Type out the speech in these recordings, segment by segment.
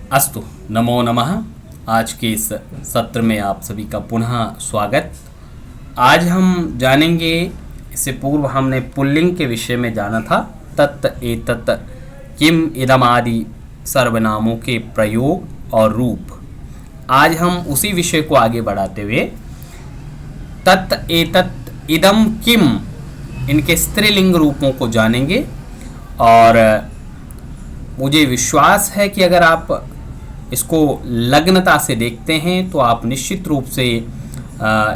अस्तु, नमो नमः। आज के इस सत्र में आप सभी का पुनः स्वागत। आज हम जानेंगे, इससे पूर्व हमने पुल्लिंग के विषय में जाना था, तत् एतत् किम इदम आदि सर्वनामों के प्रयोग और रूप। आज हम उसी विषय को आगे बढ़ाते हुए तत् एतत् इदम किम इनके स्त्रीलिंग रूपों को जानेंगे। और मुझे विश्वास है कि अगर आप इसको लग्नता से देखते हैं तो आप निश्चित रूप से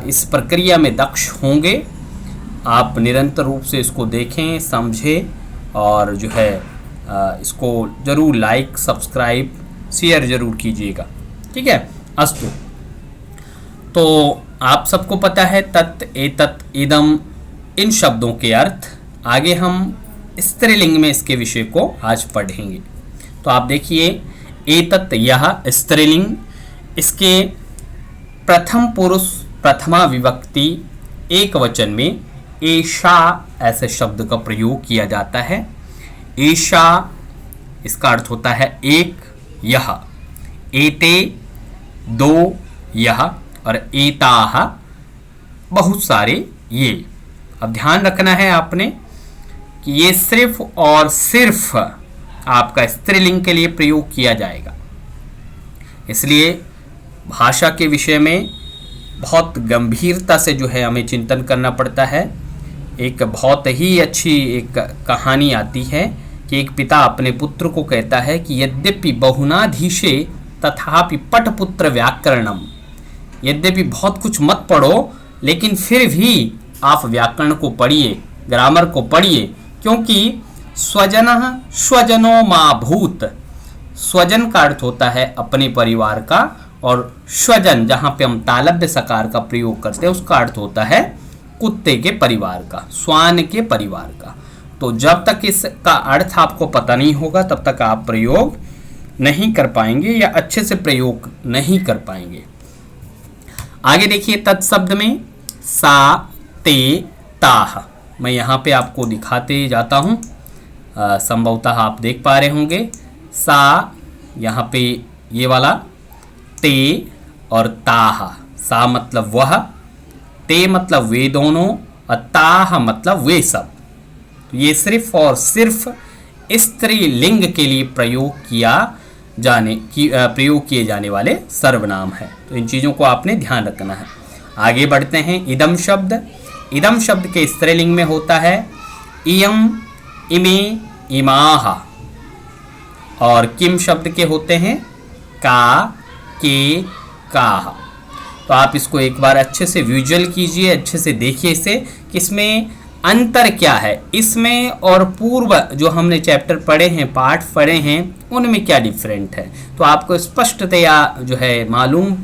इस प्रक्रिया में दक्ष होंगे। आप निरंतर रूप से इसको देखें, समझें और जो है इसको ज़रूर लाइक, सब्सक्राइब, शेयर ज़रूर कीजिएगा। ठीक है। अस्तु, तो आप सबको पता है तत् एतत् इदम इन शब्दों के अर्थ। आगे हम स्त्रीलिंग में इसके विषय को आज पढ़ेंगे। तो आप देखिए, एतत् यह स्त्रीलिंग, इसके प्रथम पुरुष प्रथमा विभक्ति एक वचन में एषा ऐसे शब्द का प्रयोग किया जाता है। एषा इसका अर्थ होता है एक, यह, एते दो, यह, और एताः बहुत सारे, ये। अब ध्यान रखना है आपने कि ये सिर्फ और सिर्फ आपका स्त्रीलिंग के लिए प्रयोग किया जाएगा। इसलिए भाषा के विषय में बहुत गंभीरता से जो है हमें चिंतन करना पड़ता है। एक बहुत ही अच्छी एक कहानी आती है कि एक पिता अपने पुत्र को कहता है कि यद्यपि बहुनाधीशे तथापि पटपुत्र व्याकरणम, यद्यपि बहुत कुछ मत पढ़ो लेकिन फिर भी आप व्याकरण को पढ़िए, ग्रामर को पढ़िए, क्योंकि स्वजनः स्वजनो मा भूत। स्वजन का अर्थ होता है अपने परिवार का, और स्वजन जहाँ पे हम तालव्य सकार का प्रयोग करते हैं उसका अर्थ होता है कुत्ते के परिवार का, श्वान के परिवार का। तो जब तक इसका अर्थ आपको पता नहीं होगा तब तक आप प्रयोग नहीं कर पाएंगे या अच्छे से प्रयोग नहीं कर पाएंगे। आगे देखिए, तत्शब्द में सा, ते, ताह, मैं यहाँ पे आपको दिखाते जाता हूँ। संभवतः आप देख पा रहे होंगे। सा यहाँ पे ये वाला, ते और ताह। सा मतलब वह, ते मतलब वे दोनों, और ताह मतलब वे सब। तो ये सिर्फ और सिर्फ स्त्रीलिंग के लिए प्रयोग किए जाने वाले सर्वनाम है। तो इन चीज़ों को आपने ध्यान रखना है। आगे बढ़ते हैं। इदम शब्द, इदम शब्द के स्त्रीलिंग में होता है इयम, इमे, इमाह। और किम शब्द के होते हैं का, के, काह। तो आप इसको एक बार अच्छे से विजुअल कीजिए, अच्छे से देखिए इसे कि इसमें अंतर क्या है। इसमें और पूर्व जो हमने चैप्टर पढ़े हैं, पाठ पढ़े हैं, उनमें क्या डिफरेंट है। तो आपको स्पष्टतया जो है मालूम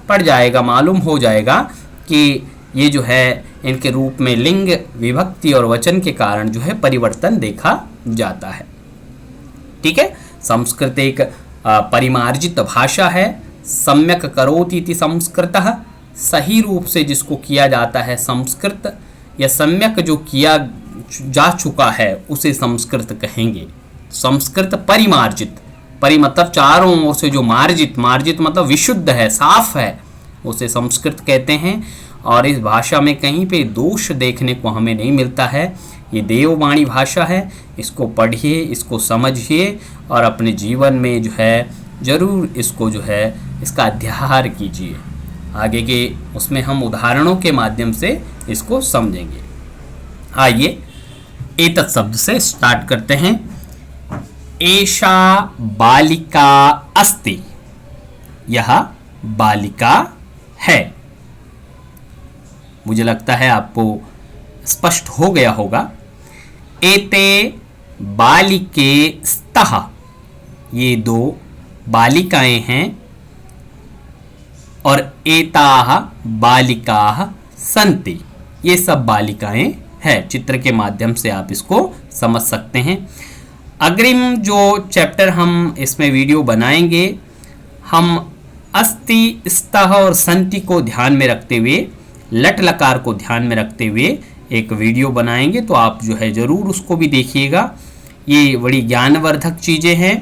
पड़ जाएगा, मालूम हो जाएगा कि ये जो है इनके रूप में लिंग, विभक्ति और वचन के कारण जो है परिवर्तन देखा जाता है। ठीक है। संस्कृत एक परिमार्जित भाषा है। सम्यक करोति इति संस्कृतः, सही रूप से जिसको किया जाता है संस्कृत, या सम्यक जो किया जा चुका है उसे संस्कृत कहेंगे। संस्कृत परिमार्जित, परि मतलब चारों ओर से जो मार्जित, मार्जित मतलब विशुद्ध है, साफ है, उसे संस्कृत कहते हैं। और इस भाषा में कहीं पे दोष देखने को हमें नहीं मिलता है। ये देववाणी भाषा है। इसको पढ़िए, इसको समझिए और अपने जीवन में जो है ज़रूर इसको जो है इसका अध्ययन कीजिए। आगे के उसमें हम उदाहरणों के माध्यम से इसको समझेंगे। आइए एतत् शब्द से स्टार्ट करते हैं। एषा बालिका अस्ति, यह बालिका है। मुझे लगता है आपको स्पष्ट हो गया होगा। एते बालिके स्तः, ये दो बालिकाएं हैं। और एताः बालिकाः सन्ति, ये सब बालिकाएं हैं। चित्र के माध्यम से आप इसको समझ सकते हैं। अग्रिम जो चैप्टर हम इसमें वीडियो बनाएंगे, हम अस्ति, स्तः और सन्ति को ध्यान में रखते हुए, लट लकार को ध्यान में रखते हुए एक वीडियो बनाएंगे। तो आप जो है ज़रूर उसको भी देखिएगा। ये बड़ी ज्ञानवर्धक चीज़ें हैं।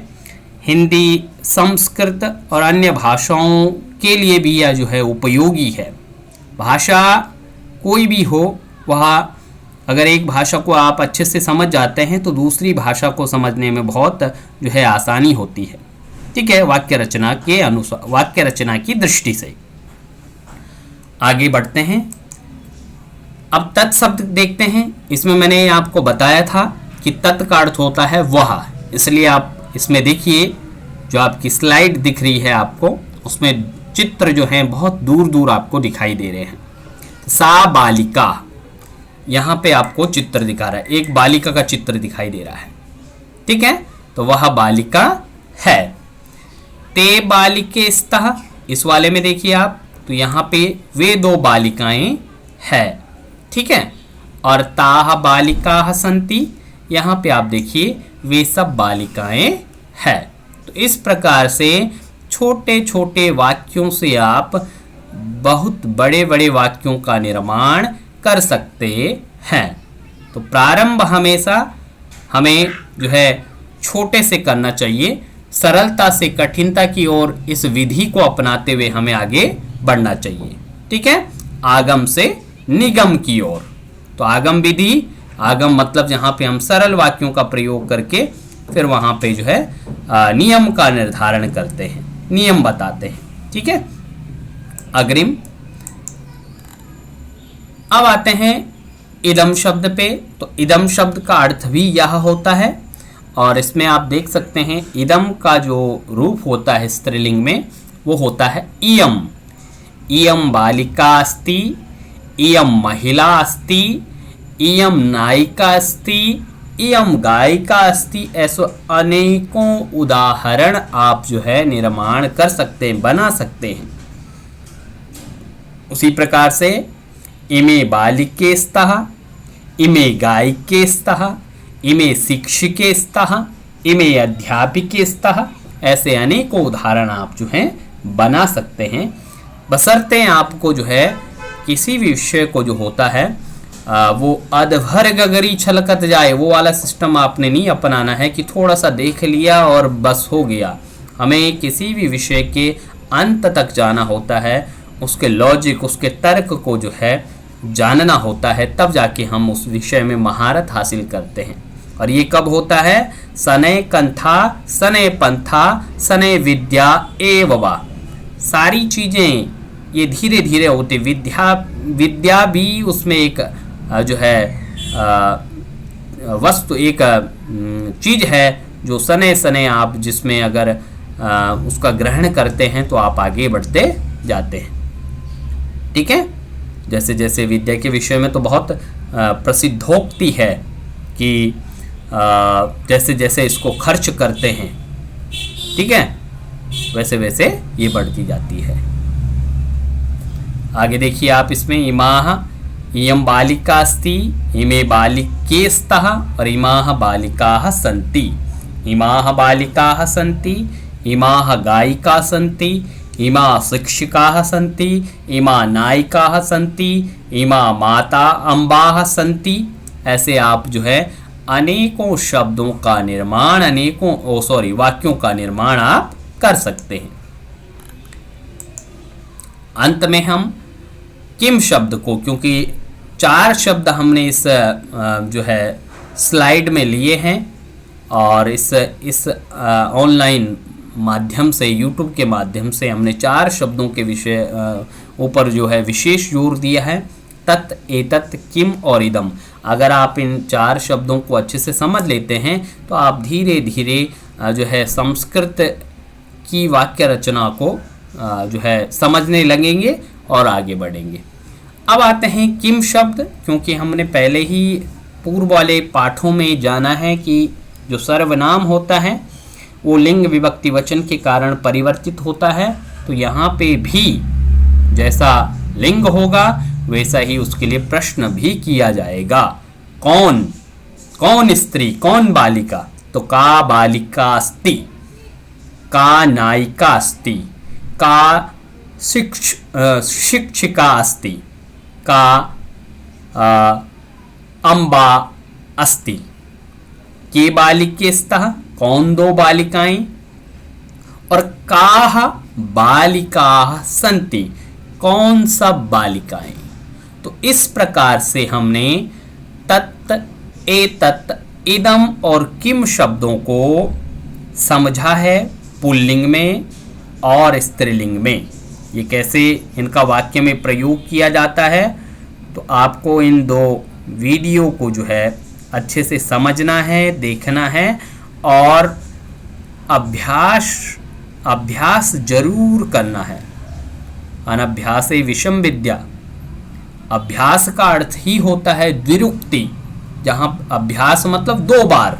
हिंदी, संस्कृत और अन्य भाषाओं के लिए भी यह जो है उपयोगी है। भाषा कोई भी हो, वह अगर एक भाषा को आप अच्छे से समझ जाते हैं तो दूसरी भाषा को समझने में बहुत जो है आसानी होती है। ठीक है, वाक्य रचना के अनुसार, वाक्य रचना की दृष्टि से। आगे बढ़ते हैं, अब तत् शब्द देखते हैं। इसमें मैंने आपको बताया था कि तत् का अर्थ होता है वह, इसलिए आप इसमें देखिए जो आपकी स्लाइड दिख रही है आपको, उसमें चित्र जो हैं बहुत दूर दूर आपको दिखाई दे रहे हैं। सा बालिका, यहाँ पे आपको चित्र दिखा रहा है, एक बालिका का चित्र दिखाई दे रहा है। ठीक है, तो वह बालिका है। ते बालिके स्तः, इस वाले में देखिए आप, तो यहाँ पे वे दो बालिकाएं हैं। ठीक है, और ताह बालिकाः सन्ति, यहाँ पे आप देखिए वे सब बालिकाएं हैं। तो इस प्रकार से छोटे छोटे वाक्यों से आप बहुत बड़े बड़े वाक्यों का निर्माण कर सकते हैं। तो प्रारंभ हमेशा हमें जो है छोटे से करना चाहिए, सरलता से कठिनता की ओर इस विधि को अपनाते हुए हमें आगे बढ़ना चाहिए। ठीक है, आगम से निगम की ओर। तो आगम विधि, आगम मतलब जहाँ पे हम सरल वाक्यों का प्रयोग करके फिर वहाँ पे जो है नियम का निर्धारण करते हैं, नियम बताते हैं। ठीक है, अग्रिम। अब आते हैं इदम शब्द पे। तो इदम शब्द का अर्थ भी यह होता है, और इसमें आप देख सकते हैं इदम का जो रूप होता है स्त्रीलिंग में वो होता है इयम। इयम बालिका अस्ति, इयम महिला अस्ति, इयम नायिका अस्ति, इयम गायिका अस्ति। ऐसे अनेकों उदाहरण आप जो है निर्माण कर सकते हैं, बना सकते हैं। उसी प्रकार से इमे बालिके स्तः, इमे गायिके स्तः, इमे शिक्षिके स्तः, इमे अध्यापिके स्तः। ऐसे अनेकों उदाहरण आप जो हैं बना सकते हैं, बशर्ते आपको जो है किसी भी विषय को जो होता है वो अधभर गगरी छलकत जाए, वो वाला सिस्टम आपने नहीं अपनाना है कि थोड़ा सा देख लिया और बस हो गया। हमें किसी भी विषय के अंत तक जाना होता है, उसके लॉजिक, उसके तर्क को जो है जानना होता है, तब जाके हम उस विषय में महारत हासिल करते हैं। और ये कब होता है? सने कंथा सने पंथा सने विद्या एव वा। सारी चीज़ें ये धीरे धीरे होती, विद्या भी उसमें एक जो है वस्तु, एक चीज़ है जो सने सने आप जिसमें अगर उसका ग्रहण करते हैं तो आप आगे बढ़ते जाते हैं। ठीक है, जैसे जैसे विद्या के विषय में तो बहुत प्रसिद्धोक्ति है कि जैसे जैसे इसको खर्च करते हैं, ठीक है, वैसे वैसे ये बढ़ती जाती है। आगे देखिए आप इसमें इमाह, इयम बालिका अस्ति, इमे बालिके स्तः और इमाह बालिकाः सन्ति। इमाह बालिकाः सन्ति, इमाह गायिका सन्ति, इमा शिक्षिकाः सन्ति, इमा नायिकाः सन्ति, इमा माता अम्बाः सन्ति। ऐसे आप जो है अनेकों शब्दों का निर्माण, वाक्यों का निर्माण आप कर सकते हैं। अंत में हम किम शब्द को, क्योंकि 4 शब्द हमने इस जो है स्लाइड में लिए हैं और इस ऑनलाइन माध्यम से, यूट्यूब के माध्यम से हमने 4 शब्दों के विषय ऊपर जो है विशेष जोर दिया है, तत्, एतत्, किम और इदम। अगर आप इन 4 शब्दों को अच्छे से समझ लेते हैं तो आप धीरे धीरे जो है संस्कृत की वाक्य रचना को जो है समझने लगेंगे और आगे बढ़ेंगे। अब आते हैं किम शब्द, क्योंकि हमने पहले ही पूर्व वाले पाठों में जाना है कि जो सर्वनाम होता है वो लिंग विभक्ति वचन के कारण परिवर्तित होता है। तो यहाँ पे भी जैसा लिंग होगा वैसा ही उसके लिए प्रश्न भी किया जाएगा। कौन, कौन स्त्री, कौन बालिका? तो का बालिका अस्ति, का नायिका अस्ति, का शिक्षिका अस्ति, का अम्बा अस्ति। के बालिके स्तः, कौन 2 बालिकाएं? और काः बालिकाः सन्ति, कौन सा बालिकाएं। तो इस प्रकार से हमने तत्, एतत्, इदम और किम शब्दों को समझा है पुल्लिंग में और स्त्रीलिंग में। ये कैसे इनका वाक्य में प्रयोग किया जाता है, तो आपको इन दो वीडियो को जो है अच्छे से समझना है, देखना है और अभ्यास जरूर करना है। अनभ्यासे विषम विद्या। अभ्यास का अर्थ ही होता है द्विरुक्ति, जहाँ अभ्यास मतलब 2 बार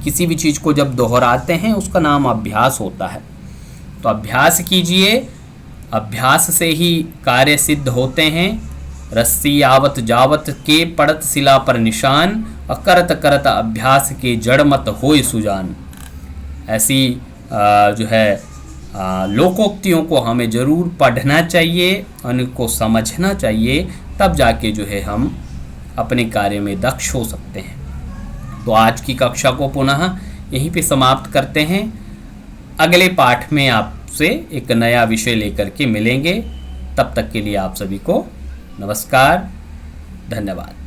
किसी भी चीज़ को जब दोहराते हैं उसका नाम अभ्यास होता है। तो अभ्यास कीजिए, अभ्यास से ही कार्य सिद्ध होते हैं। रस्सी आवत जावत के पड़त शिला पर निशान, करत करत अभ्यास के जड़ मत होए सुजान। ऐसी जो है लोकोक्तियों को हमें ज़रूर पढ़ना चाहिए, उनको समझना चाहिए, तब जाके जो है हम अपने कार्य में दक्ष हो सकते हैं। तो आज की कक्षा को पुनः यहीं पे समाप्त करते हैं। अगले पाठ में आपसे एक नया विषय लेकर के मिलेंगे। तब तक के लिए आप सभी को नमस्कार, धन्यवाद।